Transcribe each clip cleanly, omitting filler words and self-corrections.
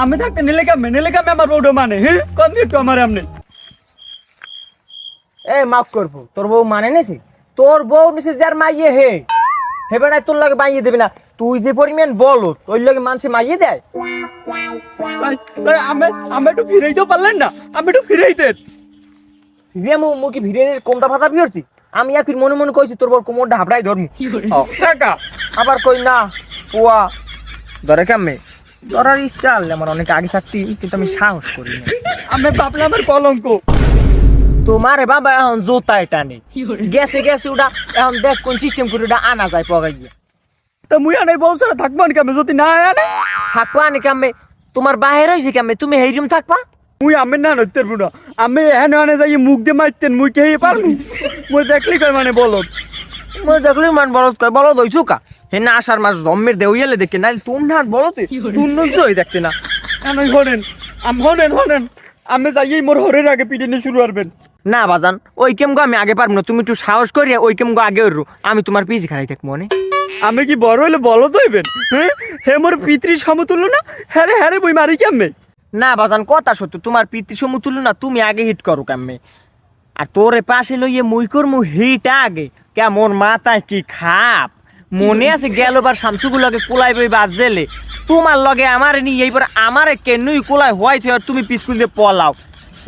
আমি থাকতে নিলে কামে আমার বউটা মানে হ্যাঁ কোন দিয়ে একটু আমার আমনে এ মাফ করবো তোর বউ মানে নেছি তোর বউ নিছে যার মাইয়ে হে বেড়ায় তোর লাগে মাইয়ে দেবে না তুই যে পরিমাণ বলো ওই লাগে মানুষে মাইয়ে দেয় তাই আমি একটু ফিরাইতেও পারলেন না আমি একটু ফিরাইতেন ফিরে মু কি ভিড়ে কোমটা ফাটা বিরছি আমি একই মনে মনে কইছি তোর বউ কোমরটা হাবড়াই ধরমু কাকা আবার কই না পোয়া ধরে কেমনে ধরার ইচ্ছা আনলে আমার অনেক আগে থাকতি কিন্তু আমি সাহস করি না আমি ভাবলাম আমার কলঙ্ক তোমারে বাবা এখন জোতা এটা নেই গেছে ওটা এখন দেখ কোন সিস্টেম করে ওটা আনা যায় পগাই গিয়ে তা মুই আনে বউ ছাড়া থাকবো না কেমন যদি না আনে থাকবা নি কামে তোমার বাহির হয়েছে কামে তুমি এই রুম থাকবা মুই আমি না নইতে পারবো না আমি এখানে আনে যাই মুখ দিয়ে মারতেন মুই কে পারবো মুই দেখলি কই মানে বলো মই দেখলি মান বলদ কয় বলদ হইছো কা হে না আসার মাস জম্মের দেউইয়ালে দেখে না তুই না বলতে তুই নইছই দেখতে না আমি হনেন আমি যাই মোর হরের আগে পিটে নিয়ে শুরু করবেন না বাজান ওই কেম গো আমি আগে পারবো না তুমি একটু সাহস করিয়া ওই কেম গো আগে উঠরু আমি তোমার পিছি খারাই থাকবো মনে আমি কি বড় হইলে বলদ হইবেন হ্যাঁ হে মোর পিতৃ সমতুল্য না হ্যারে বই মারি কেমনে না বাজান কথা সত্য তোমার পিতৃ সমতুল্য না তুমি আগে হিট করো কামে আর তোরে পাশে লইয়ে মুই করমু হিট আগে কেমন মাথায় কি খাপ মনে আছে গেলবার শামসুগুলোকে কোলাই বই বাজেলে তোমার লগে আমারে নিয়ে এইবার আমারে কেনই কোলাই হওয়াই থে তুমি পিসকুল দিয়ে পলাও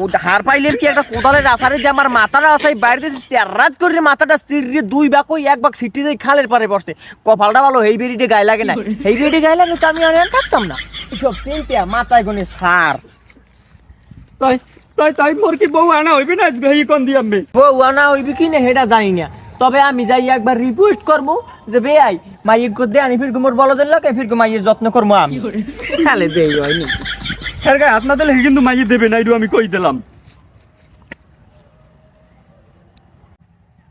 ও হার পাইলে কি একটা কোদালের আসারে যে আমার মাথাটা আসাই বাইরে দিয়েছে রাত করে মাথাটা সিরিয়ে দুই বাকই এক বাক সিটি দিয়ে খালের পারে বসছে কপালটা ভালো এই বেরিটে গায়ে লাগে না এই বেরিটে গায়ে লাগে তো আমি আর থাকতাম না এসব চিন্তা মাথায় গনে সার তাই মোর কি বউ আনা হইবে না আজকে এই কোন দিয়ে আমি বউ আনা হইবে কি না সেটা জানি না তবে আমি যাই একবার রিকোয়েস্ট করবো যে বেআই মাইয়ের করতে আনি ফির মোর বলদের লোকে ফির মাইয়ের যত্ন করবো আমি খালে দেই হয়নি এর গায়ে হাত না দিলে কিন্তু মাইয়ে দেবে না একটু আমি কই দিলাম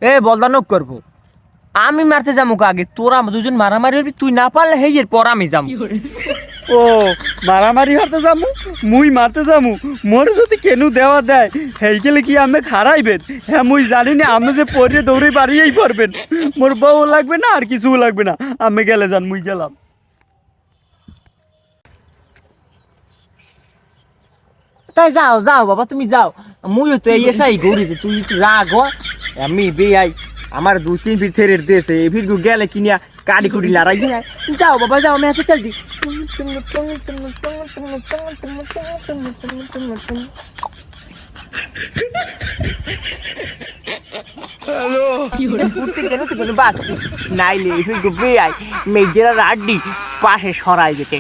এ বলদানক করবো আমি মারতে যাবো আগে তোরা দুজন মারামারি হবি তুই না পারলে হেজের পর আমি যাবো ও মারামারি হারতে যামু মুই মারতে যামু মোর যদি কেনু দেওয়া যায় হেই গেলে কি আমি খারাইবেন হ্যাঁ মুই জানি না আমি যে পরে দৌড়ে বাড়িয়েই পারবেন মোর বউ লাগবে না আর কিছুও লাগবে না আমি গেলে যান মুই গেলাম তাই যাও বাবা তুমি যাও মুইও তো এই এসাই ঘুরেছি তুই রাগ আমি বেআই আমার 2-3 ফিট ছেড়ে দিয়েছে এই ফিট গেলে কিনিয়া কাটি কুটি লড়াই যায় যাও বাবা যাও আমি হাতে চলছি নাইলে বেআই মেয়েরা রাড্ডি পাশে সরাই যেতে